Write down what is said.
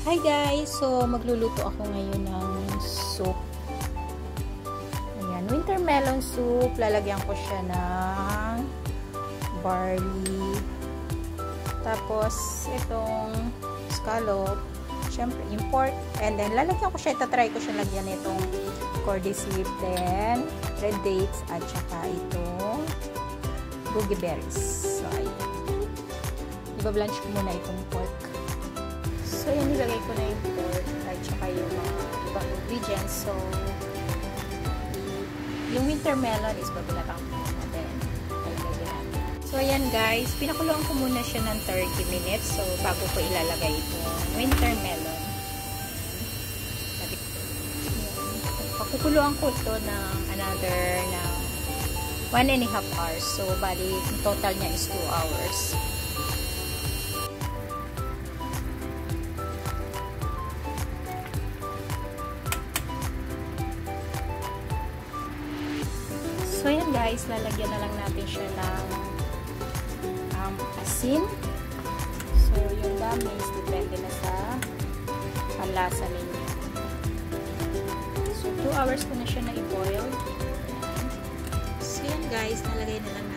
Hi guys! So, magluluto ako ngayon ng soup. Ayan, winter melon soup. Lalagyan ko siya ng barley. Tapos, itong scallop. Siyempre, yung pork. And then, lalagyan ko siya. Itatry ko siya lagyan itong cordyceps. Then, red dates. At saka itong goji berries. So, ayan. Iba-blanch ko muna itong pork. So, yan, nilagay ko na yung pork at saka yung mga ibang ingredients. So, yung winter melon is babalatan ko muna. Then, ilalagay natin. So, ayan guys, pinakuluan ko muna siya ng 30 minutes. So, bago ko ilalagay itong winter melon. Pakukuluan ko ito ng another na 1.5 hours. So, bali, total niya is 2 hours. So, yan guys, lalagyan na lang natin siya ng asin. So, yung lamis, depende na sa panlasa ninyo. So, 2 hours ko na siya na i-boil. So, yan guys, nalagay na lang